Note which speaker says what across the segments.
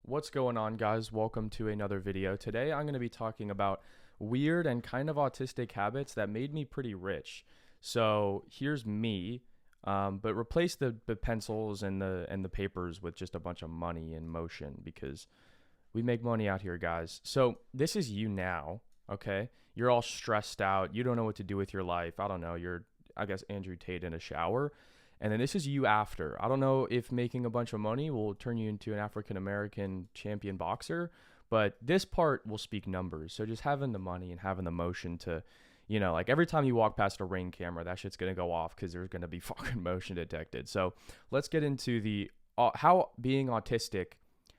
Speaker 1: What's going on, guys? Welcome to another video. Today I'm going to be talking about weird and kind of autistic habits that made me pretty rich. So here's me, but replace the pencils and the papers with just a bunch of money in motion because we make money out here, guys. So this is you now, okay? You're all stressed out. You don't know what to do with your life. I don't know. You're, I guess, Andrew Tate in a shower. And then this is you after. I don't know if making a bunch of money will turn you into an African American champion boxer, but this part will speak numbers. So just having the money and having the motion to, like every time you walk past a Ring camera, that shit's going to go off because there's going to be fucking motion detected. So let's get into the how being autistic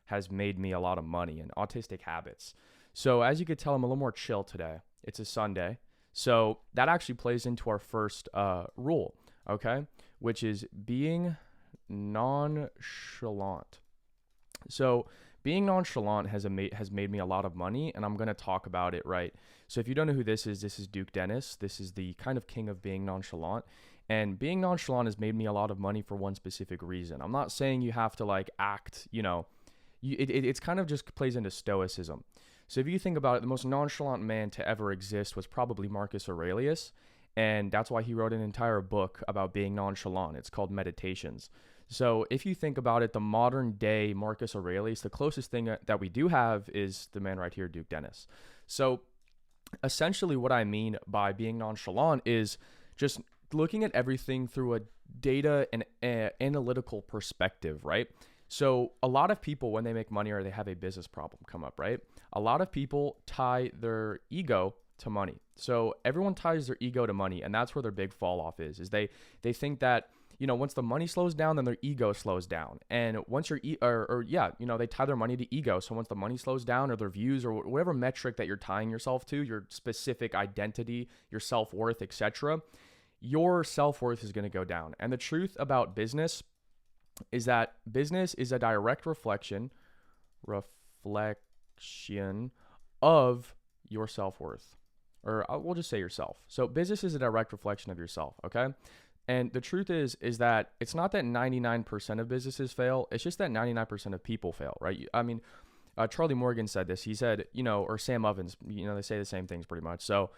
Speaker 1: has made me a lot of money and autistic habits. So as you could tell, I'm a little more chill today. It's a Sunday. So that actually plays into our first rule, okay? Which is being nonchalant. So being nonchalant has made me a lot of money, and I'm going to talk about it, right? So if you don't know who this is Duke Dennis. This is the kind of king of being nonchalant. And being nonchalant has made me a lot of money for one specific reason. I'm not saying you have to like act, it's kind of just plays into stoicism. So if you think about it, the most nonchalant man to ever exist was probably Marcus Aurelius. And that's why he wrote an entire book about being nonchalant. It's called Meditations. So if you think about it, the modern day Marcus Aurelius, the closest thing that we do have is the man right here, Duke Dennis. So essentially what I mean by being nonchalant is just looking at everything through a data and analytical perspective, right? So a lot of people, when they make money or they have a business problem come up, right? A lot of people tie their ego to money. So everyone ties their ego to money, and that's where their big fall off is they think that, once the money slows down, then their ego slows down. And once your they tie their money to ego. So once the money slows down or their views or whatever metric that you're tying yourself to, your specific identity, your self-worth, etc., your self-worth is going to go down. And the truth about business is that business is a direct reflection of your self-worth. Or we'll just say yourself. So business is a direct reflection of yourself, okay? And the truth is that it's not that 99% of businesses fail. It's just that 99% of people fail, right? I mean, Charlie Morgan said this. He said, or Sam Ovens, they say the same things pretty much. So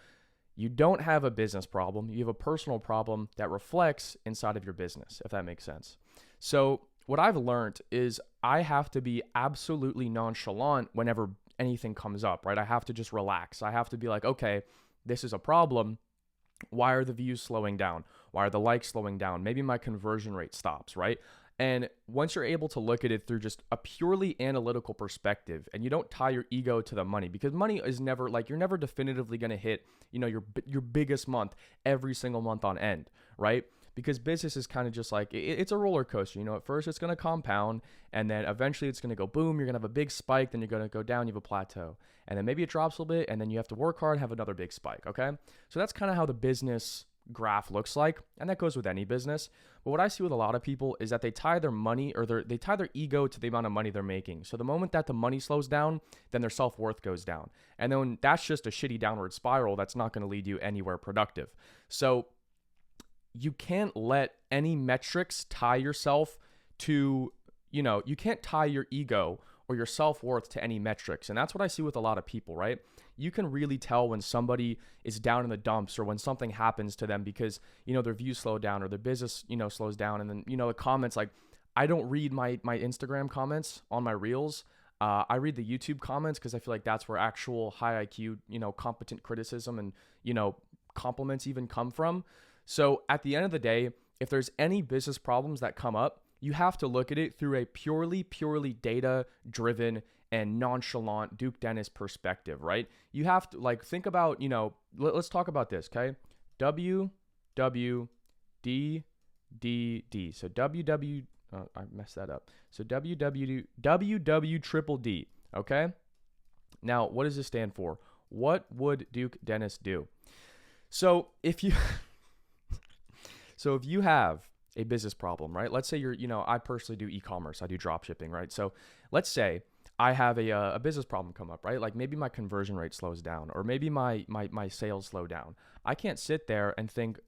Speaker 1: you don't have a business problem. You have a personal problem that reflects inside of your business, if that makes sense. So what I've learned is I have to be absolutely nonchalant whenever anything comes up, right? I have to just relax. I have to be like, okay, this is a problem. Why are the views slowing down? Why are the likes slowing down? Maybe my conversion rate stops, right? And once you're able to look at it through just a purely analytical perspective and you don't tie your ego to the money, because money is never like, you're never definitively going to hit, your biggest month every single month on end, right? Because business is kind of just like, it's a roller coaster. At first it's going to compound and then eventually it's going to go boom. You're going to have a big spike. Then you're going to go down. You have a plateau. And then maybe it drops a little bit and then you have to work hard and have another big spike. Okay. So that's kind of how the business graph looks like. And that goes with any business. But what I see with a lot of people is that they tie their money or they tie their ego to the amount of money they're making. So the moment that the money slows down, then their self-worth goes down. And then that's just a shitty downward spiral that's not going to lead you anywhere productive. So you can't let any metrics tie yourself to, you can't tie your ego or your self-worth to any metrics. And that's what I see with a lot of people, right? You can really tell when somebody is down in the dumps or when something happens to them because, their views slow down or their business, slows down. And then, the comments, like I don't read my Instagram comments on my reels. I read the YouTube comments because I feel like that's where actual high IQ, competent criticism and, compliments even come from. So at the end of the day, if there's any business problems that come up, you have to look at it through a purely data-driven and nonchalant Duke Dennis perspective, right? You have to think about, let's talk about this, okay? WWDDD. So I messed that up. So WWDDD, okay? Now, what does this stand for? What would Duke Dennis do? So if you have a business problem, right? Let's say I personally do e-commerce. I do drop shipping, right? So let's say I have a business problem come up, right? Like maybe my conversion rate slows down or maybe my sales slow down. I can't sit there and think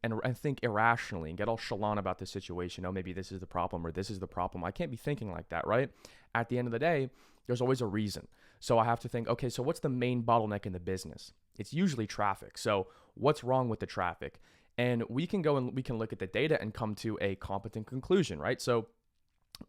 Speaker 1: irrationally and get all chalant about the situation. Oh, maybe this is the problem or this is the problem. I can't be thinking like that, right? At the end of the day, there's always a reason. So I have to think, okay, so what's the main bottleneck in the business? It's usually traffic. So what's wrong with the traffic? And we can go and we can look at the data and come to a competent conclusion, right? So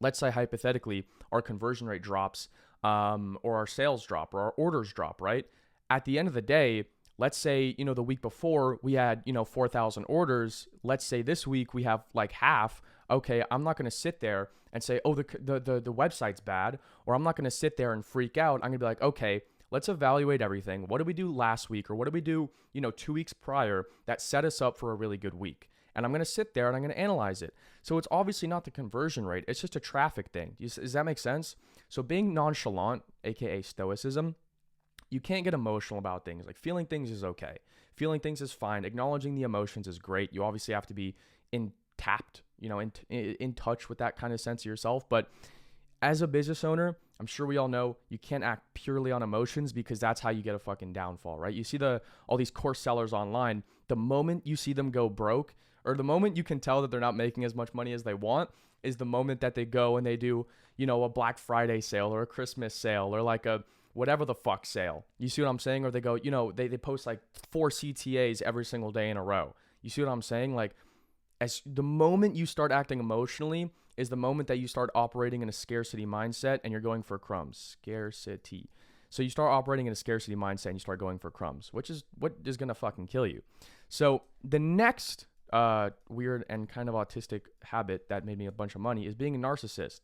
Speaker 1: let's say hypothetically our conversion rate drops, or our sales drop, or our orders drop, right? At the end of the day, let's say, the week before we had, 4,000 orders. Let's say this week we have like half. Okay, I'm not going to sit there and say, oh, the website's bad, or I'm not going to sit there and freak out. I'm going to be like, okay, let's evaluate everything. What did we do last week, or what did we do, 2 weeks prior that set us up for a really good week? And I'm going to sit there and I'm going to analyze it. So it's obviously not the conversion rate. It's just a traffic thing. Does that make sense? So being nonchalant, aka stoicism, you can't get emotional about things. Like feeling things is okay. Feeling things is fine. Acknowledging the emotions is great. You obviously have to be in touch with that kind of sense of yourself. But as a business owner, I'm sure we all know you can't act purely on emotions, because that's how you get a fucking downfall, right? You see all these course sellers online. The moment you see them go broke, or the moment you can tell that they're not making as much money as they want, is the moment that they go and they do, a Black Friday sale or a Christmas sale or like a whatever the fuck sale. You see what I'm saying? Or they go, they post like 4 CTAs every single day in a row. You see what I'm saying? Like, as the moment you start acting emotionally is the moment that you start operating in a scarcity mindset and you're going for crumbs. Scarcity. So you start operating in a scarcity mindset and you start going for crumbs, which is what is going to fucking kill you. So the next weird and kind of autistic habit that made me a bunch of money is being a narcissist.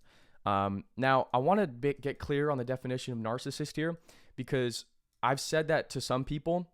Speaker 1: Now, I want to get clear on the definition of narcissist here, because I've said that to some people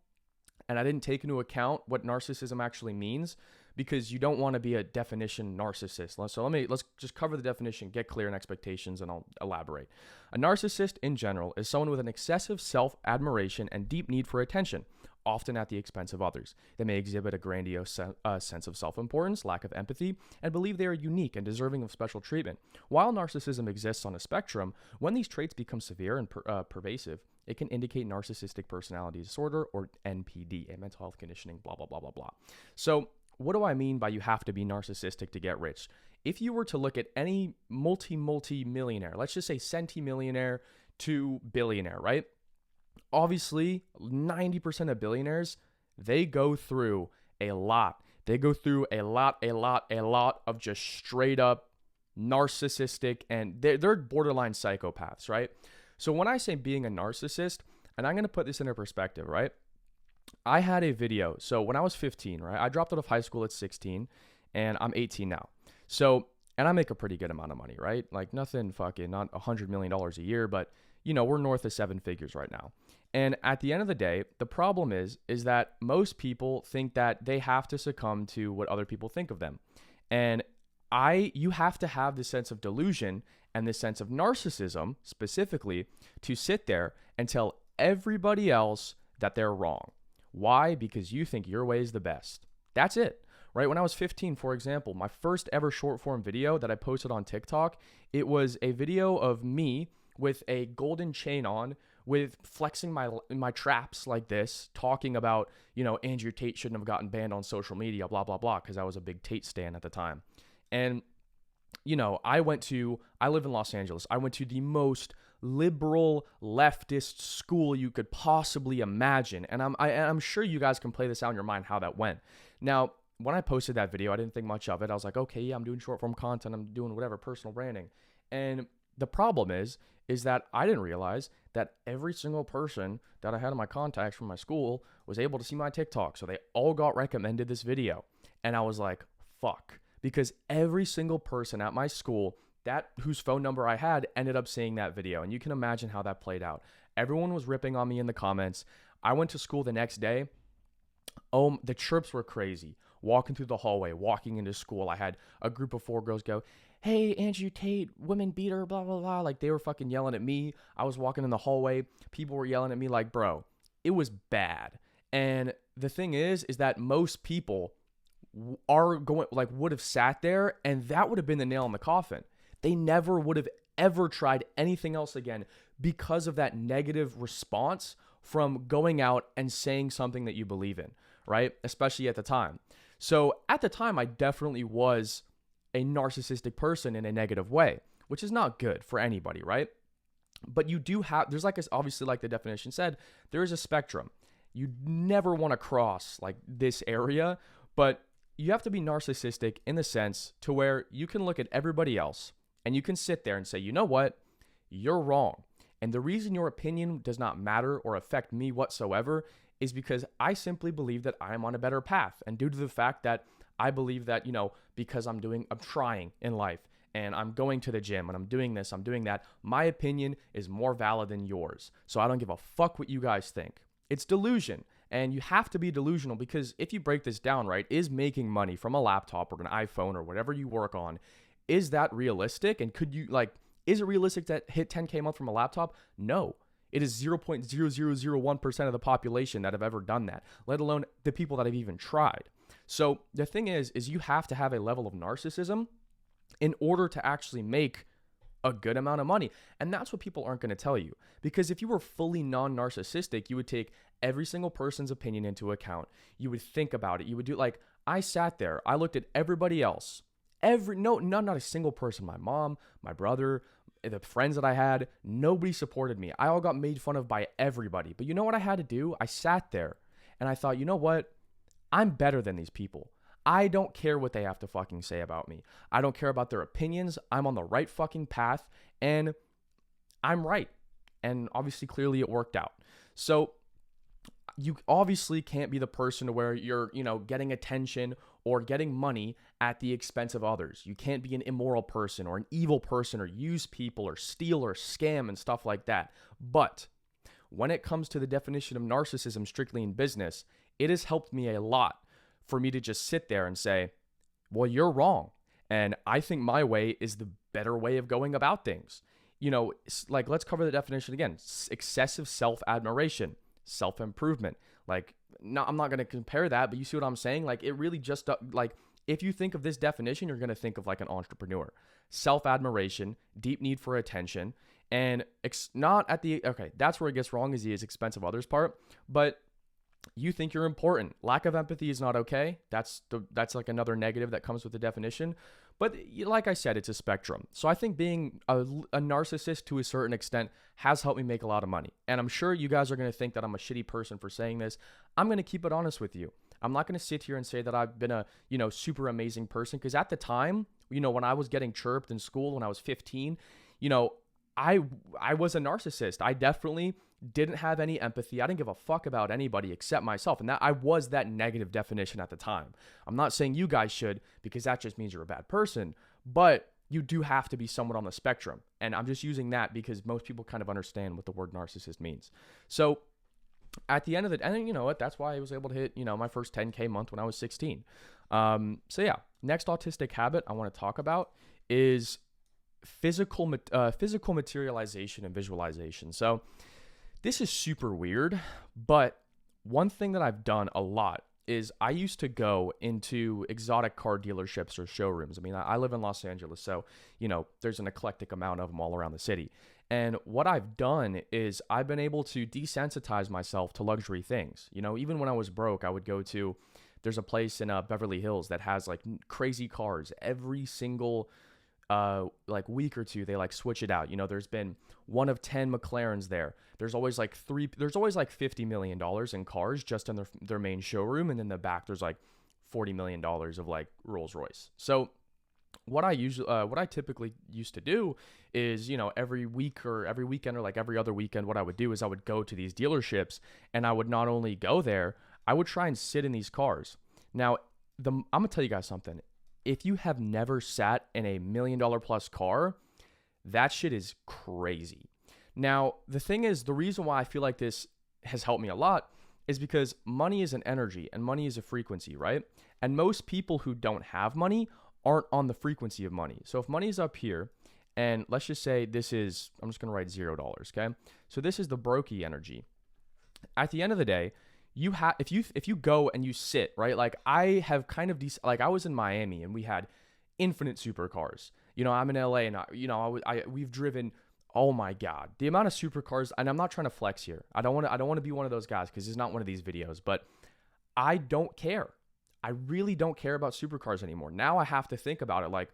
Speaker 1: and I didn't take into account what narcissism actually means, because you don't want to be a definition narcissist. So let's just cover the definition, get clear on expectations, and I'll elaborate. A narcissist in general is someone with an excessive self-admiration and deep need for attention, often at the expense of others. They may exhibit a grandiose sense of self-importance, lack of empathy, and believe they are unique and deserving of special treatment. While narcissism exists on a spectrum, when these traits become severe and pervasive, it can indicate narcissistic personality disorder, or NPD, a mental health conditioning, blah, blah, blah, blah, blah. So what do I mean by you have to be narcissistic to get rich? If you were to look at any multi-millionaire, let's just say centimillionaire to billionaire, right? Obviously, 90% of billionaires, they go through a lot. They go through a lot of just straight up narcissistic, and they're borderline psychopaths, right? So when I say being a narcissist, and I'm going to put this into perspective, right? I had a video. So when I was 15, right? I dropped out of high school at 16, and I'm 18 now. So, and I make a pretty good amount of money, right? Like nothing fucking, not $100 million a year, but we're north of 7 figures right now. And at the end of the day, the problem is that most people think that they have to succumb to what other people think of them. And you have to have this sense of delusion and this sense of narcissism specifically to sit there and tell everybody else that they're wrong. Why? Because you think your way is the best. That's it, right? When I was 15, for example, my first ever short form video that I posted on TikTok, it was a video of me with a golden chain on, with flexing my traps like this, talking about, Andrew Tate shouldn't have gotten banned on social media, blah, blah, blah, because I was a big Tate stan at the time. And, I live in Los Angeles. I went to the most liberal leftist school you could possibly imagine. And I'm sure you guys can play this out in your mind how that went. Now, when I posted that video, I didn't think much of it. I was like, okay, yeah, I'm doing short form content. I'm doing whatever, personal branding. And the problem is that I didn't realize that every single person that I had in my contacts from my school was able to see my TikTok. So they all got recommended this video. And I was like, fuck. Because every single person at my school whose phone number I had ended up seeing that video. And you can imagine how that played out. Everyone was ripping on me in the comments. I went to school the next day. Oh, the chirps were crazy. Walking through the hallway, walking into school, I had a group of 4 girls go, hey, Andrew Tate, women beater, blah, blah, blah. Like they were fucking yelling at me. I was walking in the hallway. People were yelling at me like, bro, it was bad. And the thing is that most people would have sat there and that would have been the nail in the coffin. They never would have ever tried anything else again because of that negative response from going out and saying something that you believe in, right? Especially at the time. So at the time, I definitely was a narcissistic person in a negative way, which is not good for anybody, right? But you do have, there's like, obviously, like the definition said, there is a spectrum. You never want to cross like this area, but you have to be narcissistic in the sense to where you can look at everybody else and you can sit there and say, you know what, you're wrong. And the reason your opinion does not matter or affect me whatsoever is because I simply believe that I'm on a better path. And due to the fact that I believe that, because I'm trying in life and I'm going to the gym and I'm doing this, I'm doing that, my opinion is more valid than yours. So I don't give a fuck what you guys think. It's delusion. And you have to be delusional because if you break this down, right, is making money from a laptop or an iPhone or whatever you work on, is that realistic? And is it realistic to hit 10K a month from a laptop? No. It is 0.0001% of the population that have ever done that, let alone the people that have even tried. So the thing is you have to have a level of narcissism in order to actually make a good amount of money. And that's what people aren't going to tell you. Because if you were fully non-narcissistic, you would take every single person's opinion into account. You would think about it. You would do I sat there, I looked at everybody else. Not a single person, my mom, my brother, the friends that I had, nobody supported me. I all got made fun of by everybody. But you know what I had to do? I sat there and I thought, you know what? I'm better than these people. I don't care what they have to fucking say about me. I don't care about their opinions. I'm on the right fucking path and I'm right. And obviously, clearly it worked out. So you obviously can't be the person to where you're, getting attention or getting money at the expense of others. You can't be an immoral person or an evil person or use people or steal or scam and stuff like that. But when it comes to the definition of narcissism strictly in business, it has helped me a lot for me to just sit there and say, well, you're wrong. And I think my way is the better way of going about things. Let's cover the definition again. Excessive self-admiration, self-improvement. I'm not going to compare that, but you see what I'm saying? It really just, if you think of this definition, you're going to think of an entrepreneur. Self-admiration, deep need for attention, and that's where it gets wrong is the expense of others part, but you think you're important. Lack of empathy is not okay. That's another negative that comes with the definition. But like I said, it's a spectrum. So I think being a narcissist to a certain extent has helped me make a lot of money. And I'm sure you guys are going to think that I'm a shitty person for saying this. I'm going to keep it honest with you. I'm not going to sit here and say that I've been a, super amazing person. Because at the time, when I was getting chirped in school when I was 15, I was a narcissist. I definitely didn't have any empathy. I didn't give a fuck about anybody except myself. And that I was that negative definition at the time. I'm not saying you guys should, because that just means you're a bad person. But you do have to be somewhat on the spectrum. And I'm just using that because most people kind of understand what the word narcissist means. So at the end of and you know what? That's why I was able to hit, my first 10K month when I was 16. Next autistic habit I want to talk about is physical materialization and visualization. So this is super weird, but one thing that I've done a lot is I used to go into exotic car dealerships or showrooms. I mean, I live in Los Angeles, so, there's an eclectic amount of them all around the city. And what I've done is I've been able to desensitize myself to luxury things. Even when I was broke, I would go to, there's a place in Beverly Hills that has crazy cars. Every single week or two, they switch it out. There's been 1 of 10 McLarens there. There's always $50 million in cars just in their main showroom. And in the back, there's $40 million of Rolls Royce. So what I typically used to do is, every week or every weekend or every other weekend, what I would do is I would go to these dealerships and I would not only go there, I would try and sit in these cars. Now, I'm going to tell you guys something. If you have never sat in a $1 million plus car, that shit is crazy. Now, the thing is, the reason why I feel like this has helped me a lot is because money is an energy and money is a frequency, right? And most people who don't have money aren't on the frequency of money. So if money is up here, and let's just say this is, I'm just going to write $0, okay? So this is the brokey energy. At the end of the day, if you go and you sit, right? I have kind of I was in Miami and we had infinite supercars. I'm in LA and we've driven, oh my God, the amount of supercars, and I'm not trying to flex here. I don't want to be one of those guys because it's not one of these videos, but I don't care. I really don't care about supercars anymore. Now I have to think about it.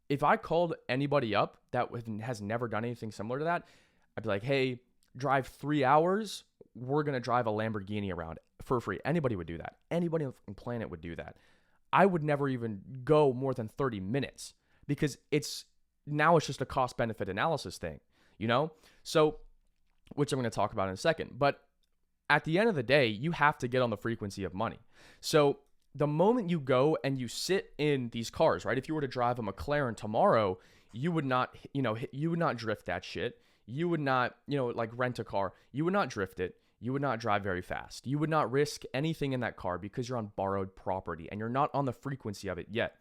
Speaker 1: If I called anybody up that has never done anything similar to that, I'd be like, hey, drive 3 hours. We're going to drive a Lamborghini around for free. Anybody would do that. Anybody on the planet would do that. I would never even go more than 30 minutes because it's just a cost benefit analysis thing, you know? So, which I'm going to talk about in a second. But at the end of the day, you have to get on the frequency of money. So the moment you go and you sit in these cars, right? If you were to drive a McLaren tomorrow, you would not, you would not drift that shit. You would not, like rent a car. You would not drift it. You would not drive very fast. You would not risk anything in that car because you're on borrowed property and you're not on the frequency of it yet.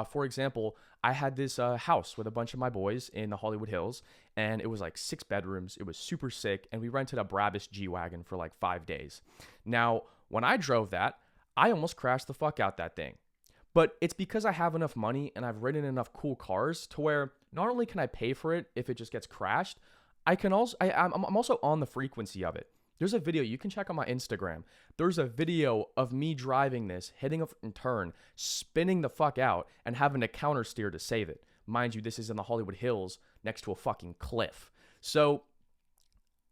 Speaker 1: For example, I had this house with a bunch of my boys in the Hollywood Hills, and it was like 6 bedrooms. It was super sick, and we rented a Brabus G-Wagon for like 5 days. Now, when I drove that, I almost crashed the fuck out that thing. But it's because I have enough money and I've ridden enough cool cars to where not only can I pay for it if it just gets crashed, I'm also on the frequency of it. There's a video you can check on my Instagram. There's a video of me driving this, hitting a turn, spinning the fuck out, and having to counter steer to save it. Mind you, this is in the Hollywood Hills next to a fucking cliff. So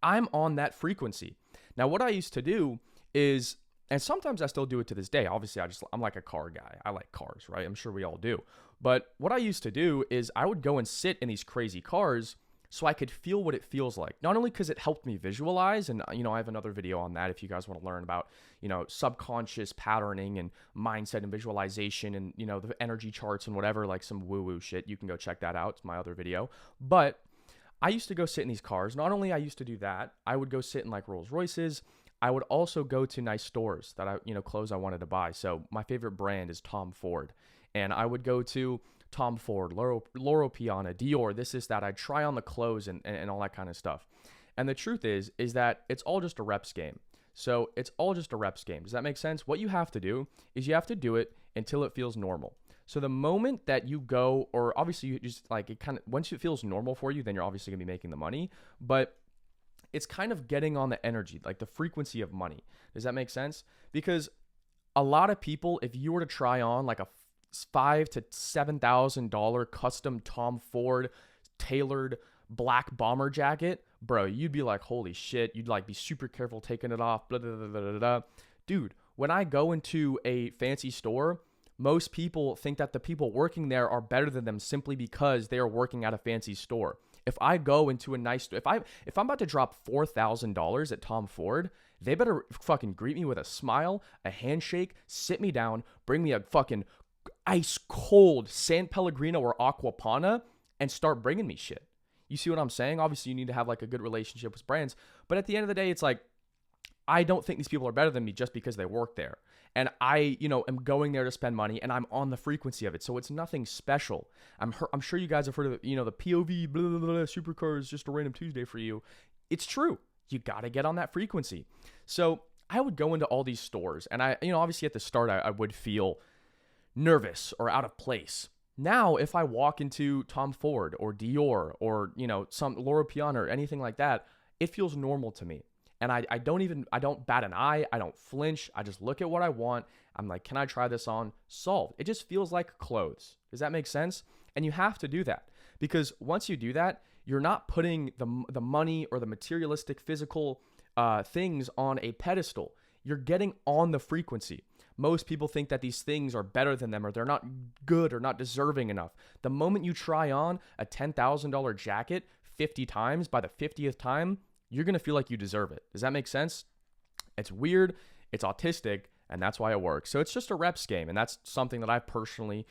Speaker 1: I'm on that frequency. Now, what I used to do is, and sometimes I still do it to this day. Obviously, I'm like a car guy. I like cars, right? I'm sure we all do. But what I used to do is I would go and sit in these crazy cars so I could feel what it feels like. Not only because it helped me visualize, and I have another video on that if you guys want to learn about, subconscious patterning and mindset and visualization and, the energy charts and whatever, like some woo-woo shit. You can go check that out. It's my other video. But I used to go sit in these cars. Not only I used to do that, I would go sit in like Rolls Royces. I would also go to nice stores that clothes I wanted to buy. So my favorite brand is Tom Ford. And I would go to Tom Ford, Loro Piana, Dior, this is that. I'd try on the clothes and all that kind of stuff. And the truth is that it's all just a reps game. So it's all just a reps game. Does that make sense? What you have to do is you have to do it until it feels normal. So the moment that you go, or obviously you just like it kind of, once it feels normal for you, then you're obviously gonna be making the money. But it's kind of getting on the energy, like the frequency of money. Does that make sense? Because a lot of people, if you were to try on like a $5,000 to $7,000 custom Tom Ford tailored black bomber jacket, bro, you'd be like, holy shit. You'd like be super careful taking it off. Blah, blah, blah, blah, blah, blah. Dude, when I go into a fancy store, most people think that the people working there are better than them simply because they are working at a fancy store. If I go into a nice store, if I'm about to drop $4,000 at Tom Ford, they better fucking greet me with a smile, a handshake, sit me down, bring me a fucking ice cold San Pellegrino or Aquapana and start bringing me shit. You see what I'm saying? Obviously, you need to have like a good relationship with brands. But at the end of the day, it's like, I don't think these people are better than me just because they work there. And I, am going there to spend money and I'm on the frequency of it. So it's nothing special. I'm sure you guys have heard of, the POV, blah, blah, blah, supercar is just a random Tuesday for you. It's true. You got to get on that frequency. So I would go into all these stores and I, obviously at the start, I would feel nervous or out of place. Now, if I walk into Tom Ford or Dior or, some Loro Piana or anything like that, it feels normal to me. And I don't bat an eye. I don't flinch. I just look at what I want. I'm like, can I try this on? Solved. It just feels like clothes. Does that make sense? And you have to do that because once you do that, you're not putting the money or the materialistic physical things on a pedestal. You're getting on the frequency. Most people think that these things are better than them or they're not good or not deserving enough. The moment you try on a $10,000 jacket 50 times, by the 50th time, you're going to feel like you deserve it. Does that make sense? It's weird. It's autistic. And that's why it works. So it's just a reps game. And that's something that I've personally,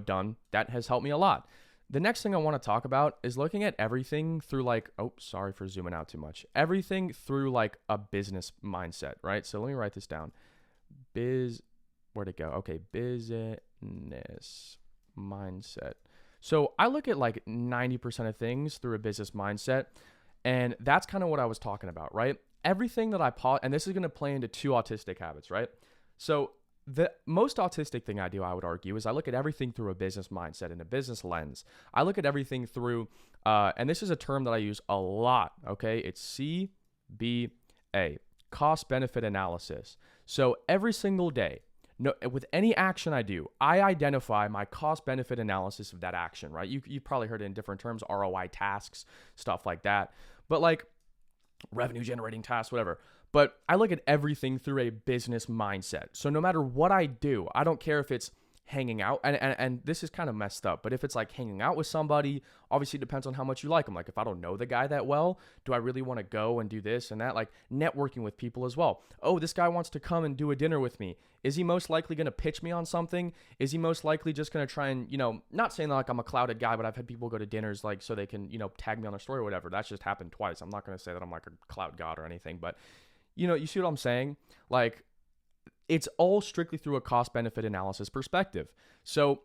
Speaker 1: done that has helped me a lot. The next thing I want to talk about is looking at everything through like, sorry for zooming out too much. Everything through like a business mindset, right? So let me write this down. Where'd it go? Okay, business mindset. So I look at like 90% of things through a business mindset. And that's kind of what I was talking about, right? Everything that and this is going to play into 2 autistic habits, right? So the most autistic thing I do, I would argue, is I look at everything through a business mindset and a business lens. I look at everything through, and this is a term that I use a lot, okay? It's CBA, cost benefit analysis. So every single day, with any action I do, I identify my cost benefit analysis of that action, right? You've probably heard it in different terms, ROI tasks, stuff like that. But like revenue generating tasks, whatever. But I look at everything through a business mindset. So no matter what I do, I don't care if it's hanging out, and this is kind of messed up, but if it's like hanging out with somebody, obviously it depends on how much you like them. Like if I don't know the guy that well, do I really want to go and do this and that? Like networking with people as well. Oh, this guy wants to come and do a dinner with me. Is he most likely going to pitch me on something? Is he most likely just going to try and, not saying like I'm a clouded guy, but I've had people go to dinners like so they can, tag me on their story or whatever. That's just happened twice. I'm not going to say that I'm like a cloud god or anything, but you see what I'm saying? Like, it's all strictly through a cost-benefit analysis perspective. So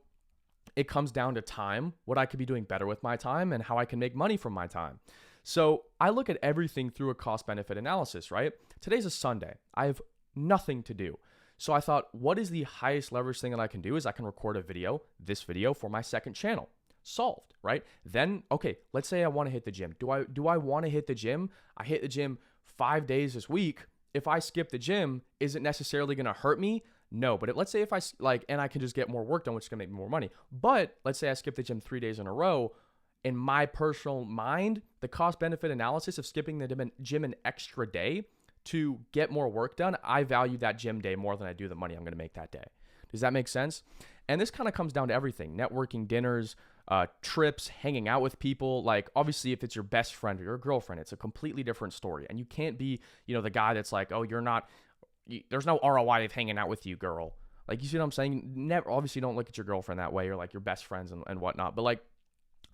Speaker 1: it comes down to time, what I could be doing better with my time, and how I can make money from my time. So I look at everything through a cost-benefit analysis, right? Today's a Sunday. I have nothing to do. So I thought, what is the highest leverage thing that I can do is I can record a video, this video, for my second channel. Solved, right? Then, okay, let's say I want to hit the gym. Do I want to hit the gym? I hit the gym 5 days this week. If I skip the gym, is it necessarily going to hurt me? No, but let's say if and I can just get more work done, which is going to make me more money. But let's say I skip the gym 3 days in a row. In my personal mind, the cost benefit analysis of skipping the gym an extra day to get more work done, I value that gym day more than I do the money I'm going to make that day. Does that make sense? And this kind of comes down to everything: networking, dinners, trips, hanging out with people. Like obviously if it's your best friend or your girlfriend, it's a completely different story. And you can't be, the guy that's like, oh, there's no ROI of hanging out with you, girl. Like, you see what I'm saying? Never, obviously don't look at your girlfriend that way or like your best friends and whatnot. But like,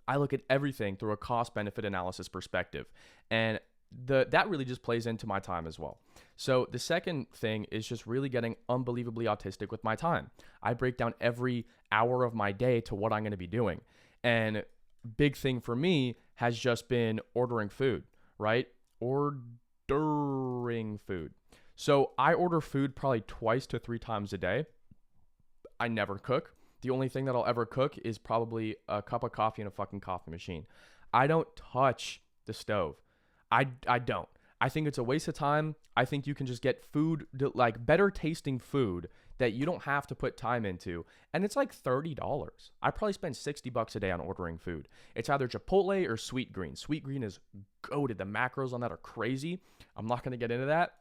Speaker 1: I look at everything through a cost benefit analysis perspective. And that really just plays into my time as well. So the second thing is just really getting unbelievably autistic with my time. I break down every hour of my day to what I'm going to be doing. And big thing for me has just been ordering food, right? Ordering food. So I order food probably 2 to 3 times a day. I never cook. The only thing that I'll ever cook is probably a cup of coffee and a fucking coffee machine. I don't touch the stove. I don't. I think it's a waste of time. I think you can just get food, like better tasting food that you don't have to put time into. And it's like $30. I probably spend $60 a day on ordering food. It's either Chipotle or Sweet Green. Sweet Green is goated. The macros on that are crazy. I'm not going to get into that.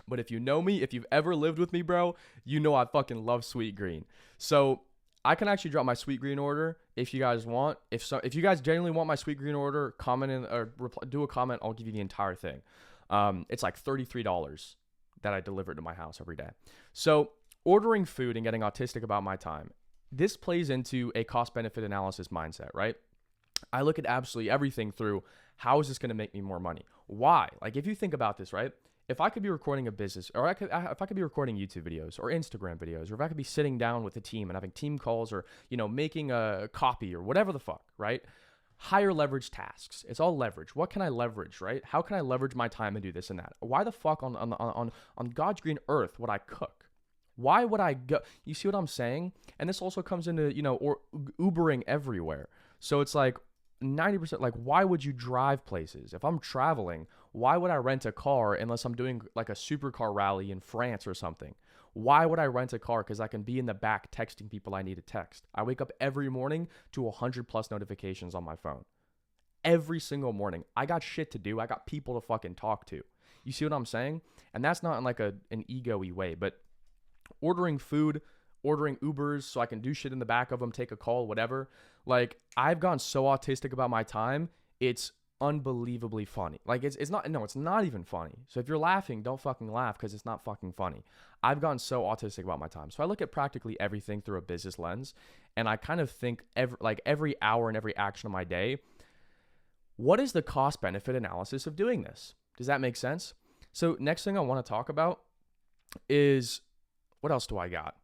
Speaker 1: But if you know me, if you've ever lived with me, bro, you know I fucking love Sweet Green. So I can actually drop my Sweet Green order if you guys want. If you guys genuinely want my Sweet Green order, comment in or do a comment. I'll give you the entire thing. It's like $33 that I deliver to my house every day. So ordering food and getting autistic about my time, this plays into a cost-benefit analysis mindset, right? I look at absolutely everything through how is this going to make me more money? Why? Like if you think about this, right? If I could be recording a business, or if I could be recording YouTube videos or Instagram videos, or if I could be sitting down with a team and having team calls, or making a copy or whatever the fuck, right? Higher leverage tasks. It's all leverage. What can I leverage, right? How can I leverage my time and do this and that? Why the fuck on God's green earth would I cook? Why would I go? You see what I'm saying? And this also comes into or Ubering everywhere. So it's like 90%, like, why would you drive places? If I'm traveling, why would I rent a car unless I'm doing like a supercar rally in France or something? Why would I rent a car? Because I can be in the back texting people I need to text. I wake up every morning to 100+ notifications on my phone. Every single morning. I got shit to do. I got people to fucking talk to. You see what I'm saying? And that's not in like an ego-y way, but ordering food, ordering Ubers so I can do shit in the back of them, take a call, whatever. Like, I've gone so autistic about my time, it's unbelievably funny. Like, it's not even funny. So if you're laughing, don't fucking laugh because it's not fucking funny. I've gone so autistic about my time. So I look at practically everything through a business lens, and I kind of think every hour and every action of my day, what is the cost benefit analysis of doing this? Does that make sense? So next thing I want to talk about is, what else do I got?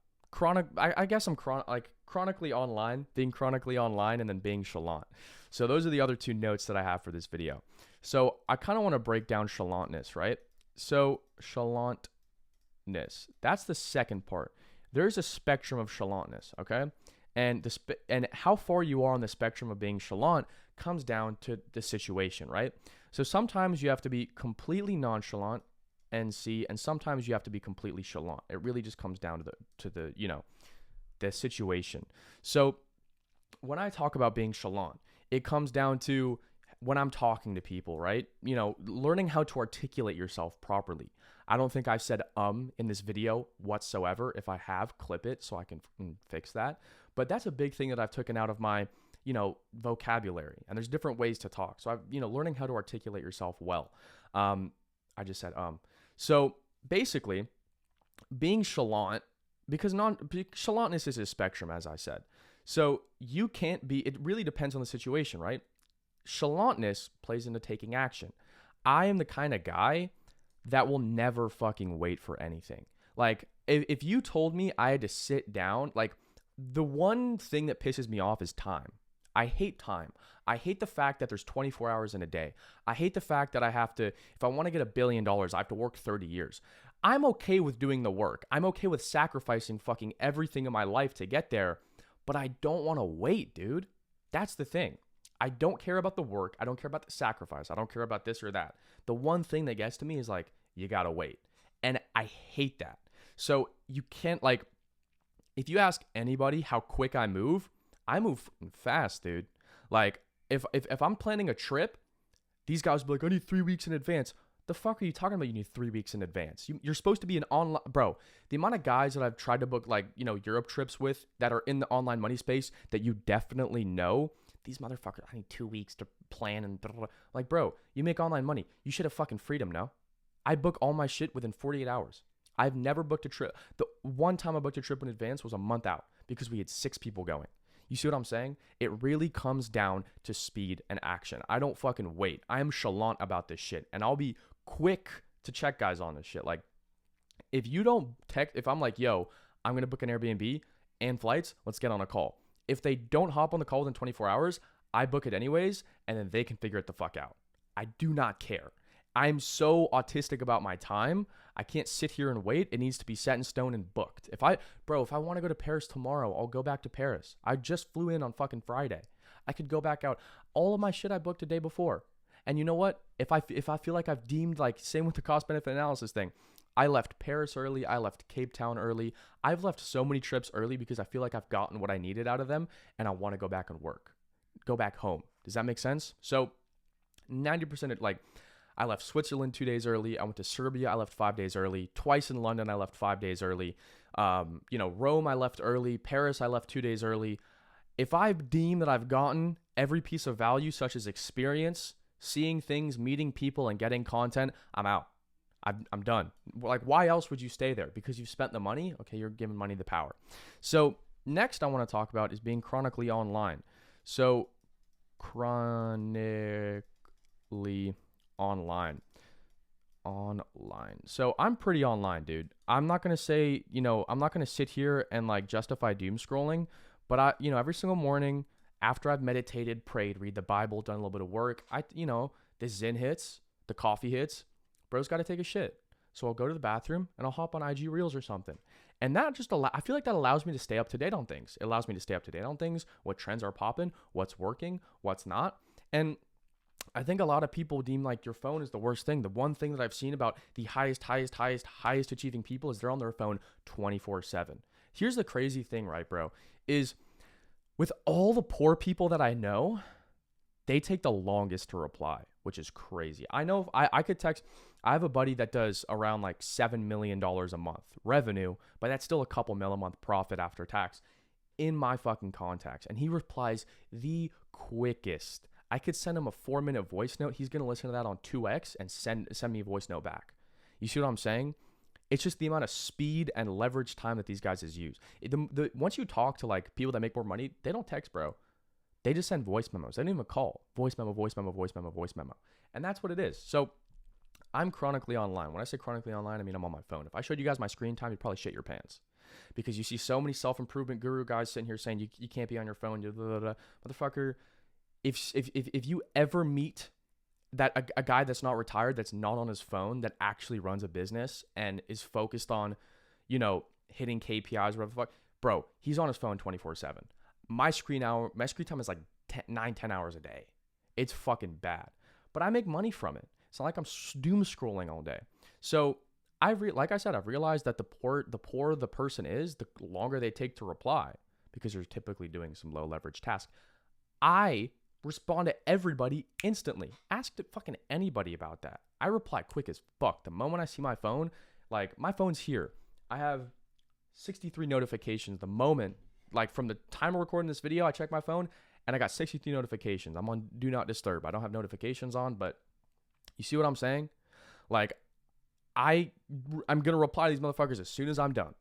Speaker 1: I guess I'm chronically online, being chronically online, and then being chalant. So those are the other 2 notes that I have for this video. So I kind of want to break down chalantness, right? So chalantness, that's the second part. There's a spectrum of chalantness, okay? And and how far you are on the spectrum of being chalant comes down to the situation, right? So sometimes you have to be completely nonchalant and sometimes you have to be completely chalant. It really just comes down to the situation. So when I talk about being chalant, it comes down to when I'm talking to people, right? Learning how to articulate yourself properly. I don't think I've said in this video whatsoever. If I have, clip it so I can fix that. But that's a big thing that I've taken out of my, vocabulary. And there's different ways to talk. So learning how to articulate yourself well. I just said So basically, being chalant, because chalantness is a spectrum, as I said. So you can't be, it really depends on the situation, right? Chalantness plays into taking action. I am the kind of guy that will never fucking wait for anything. Like, if you told me I had to sit down, like, the one thing that pisses me off is time. I hate time. I hate the fact that there's 24 hours in a day. I hate the fact that I have to, if I want to get $1 billion, I have to work 30 years. I'm okay with doing the work. I'm okay with sacrificing fucking everything in my life to get there, but I don't want to wait, dude. That's the thing. I don't care about the work. I don't care about the sacrifice. I don't care about this or that. The one thing that gets to me is like, you got to wait. And I hate that. So you can't, like, if you ask anybody how quick I move fast, dude. Like, if I'm planning a trip, these guys will be like, I need 3 weeks in advance. The fuck are you talking about? You need 3 weeks in advance. You're supposed to be an online, bro. The amount of guys that I've tried to book, like, Europe trips with that are in the online money space that you definitely know, these motherfuckers, I need 2 weeks to plan and blah, blah, blah. Like, bro, you make online money. You should have fucking freedom, no? I book all my shit within 48 hours. I've never booked a trip. The one time I booked a trip in advance was a month out because we had 6 people going. You see what I'm saying? It really comes down to speed and action. I don't fucking wait. I am chalant about this shit. And I'll be quick to check guys on this shit. Like, if you don't text, if I'm like, yo, I'm going to book an Airbnb and flights, let's get on a call. If they don't hop on the call within 24 hours, I book it anyways, and then they can figure it the fuck out. I do not care. I'm so autistic about my time. I can't sit here and wait. It needs to be set in stone and booked. If I want to go to Paris tomorrow, I'll go back to Paris. I just flew in on fucking Friday. I could go back out. All of my shit I booked the day before. And you know what? If I feel like I've deemed, like, same with the cost benefit analysis thing, I left Paris early. I left Cape Town early. I've left so many trips early because I feel like I've gotten what I needed out of them and I want to go back and go back home. Does that make sense? So 90% of, like, I left Switzerland 2 days early. I went to Serbia. I left 5 days early. Twice in London, I left 5 days early. Rome, I left early. Paris, I left 2 days early. If I deem that I've gotten every piece of value, such as experience, seeing things, meeting people, and getting content, I'm out. I'm done. Like, why else would you stay there? Because you've spent the money? Okay, you're giving money the power. So next I want to talk about is being chronically online. So chronically online. So I'm pretty online, dude. I'm not going to say, I'm not going to sit here and, like, justify doom scrolling, but every single morning after I've meditated, prayed, read the Bible, done a little bit of work, the Zen hits, the coffee hits, bro's got to take a shit. So I'll go to the bathroom and I'll hop on IG Reels or something. And that just I feel like that allows me to stay up to date on things. It allows me to stay up to date on things, what trends are popping, what's working, what's not. And I think a lot of people deem, like, your phone is the worst thing. The one thing that I've seen about the highest achieving people is they're on their phone 24/7. Here's the crazy thing, right, bro, is with all the poor people that I know, they take the longest to reply, which is crazy. I know if I could text, I have a buddy that does around like $7 million a month revenue, but that's still a couple mil a month profit after tax in my fucking contacts. And he replies the quickest. I could send him a 4-minute voice note. He's going to listen to that on 2x and send me a voice note back. You see what I'm saying? It's just the amount of speed and leverage time that these guys use. Once you talk to, like, people that make more money, they don't text, bro. They just send voice memos. They don't even call. Voice memo, voice memo, voice memo, voice memo. And that's what it is. So I'm chronically online. When I say chronically online, I mean I'm on my phone. If I showed you guys my screen time, you'd probably shit your pants. Because you see so many self-improvement guru guys sitting here saying you can't be on your phone. Blah, blah, blah. Motherfucker, if you ever meet that a guy that's not retired, that's not on his phone, that actually runs a business and is focused on, hitting KPIs, whatever the fuck, bro, he's on his phone 24/7. My screen time is like 10 hours a day. It's fucking bad, but I make money from it. It's not like I'm doom scrolling all day. So like I said, I've realized that the poorer the person is, the longer they take to reply because they're typically doing some low leverage task. I respond to everybody instantly. Ask fucking anybody about that. I reply quick as fuck. The moment I see my phone, like my phone's here. I have 63 notifications. The moment, like from the time of recording this video, I check my phone and I got 63 notifications. I'm on do not disturb. I don't have notifications on, but you see what I'm saying? Like I'm going to reply to these motherfuckers as soon as I'm done.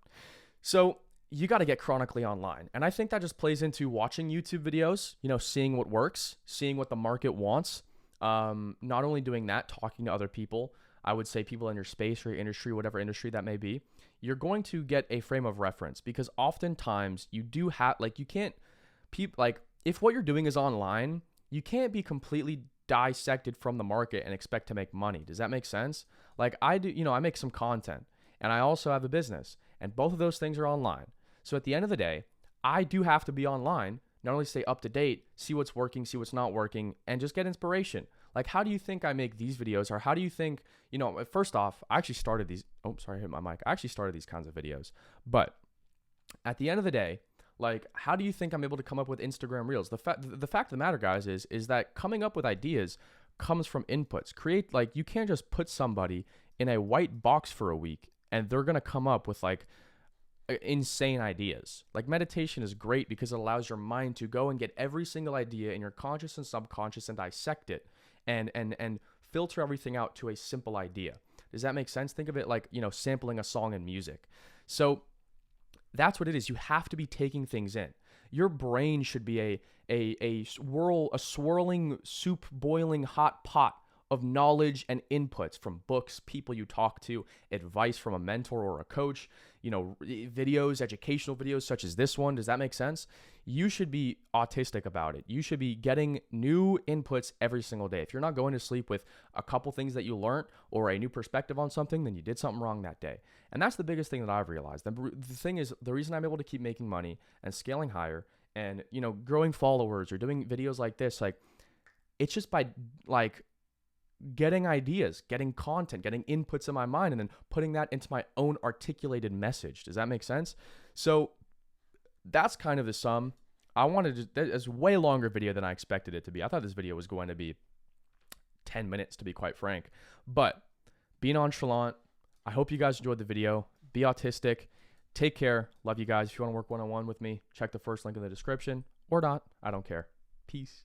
Speaker 1: So you got to get chronically online. And I think that just plays into watching YouTube videos, you know, seeing what works, seeing what the market wants. Not only doing that, talking to other people, I would say people in your space or your industry, whatever industry that may be, you're going to get a frame of reference because oftentimes you do have, like, you can't, like, if what you're doing is online, you can't be completely dissected from the market and expect to make money. Does that make sense? Like I do, you know, I make some content and I also have a business and both of those things are online. So at the end of the day, I do have to be online, not only stay up to date, see what's working, see what's not working, and just get inspiration. Like, how do you think I make these videos? Or how do you think, you know, first off, I actually started these, oh, sorry, I hit my mic. I actually started these kinds of videos. But at the end of the day, like, how do you think I'm able to come up with Instagram Reels? The fact of the matter, guys, is that coming up with ideas comes from inputs. Like, you can't just put somebody in a white box for a week and they're going to come up with, like, insane ideas. Like meditation is great because it allows your mind to go and get every single idea in your conscious and subconscious and dissect it and filter everything out to a simple idea. Does that make sense? Think of it like, you know, sampling a song in music. So that's what it is. You have to be taking things in. Your brain should be a swirling soup boiling hot pot of knowledge and inputs from books, people you talk to, advice from a mentor or a coach, you know, videos, educational videos such as this one. Does that make sense? You should be autistic about it. You should be getting new inputs every single day. If you're not going to sleep with a couple things that you learned or a new perspective on something, then you did something wrong that day. And that's the biggest thing that I've realized. The thing is, the reason I'm able to keep making money and scaling higher and, you know, growing followers or doing videos like this, like, it's just by, like, getting ideas, getting content, getting inputs in my mind, and then putting that into my own articulated message. Does that make sense? So that's kind of the sum. I wanted to, it's a way longer video than I expected it to be. I thought this video was going to be 10 minutes, to be quite frank. But be nonchalant. I hope you guys enjoyed the video. Be autistic. Take care. Love you guys. If you want to work one-on-one with me, check the first link in the description or not. I don't care. Peace.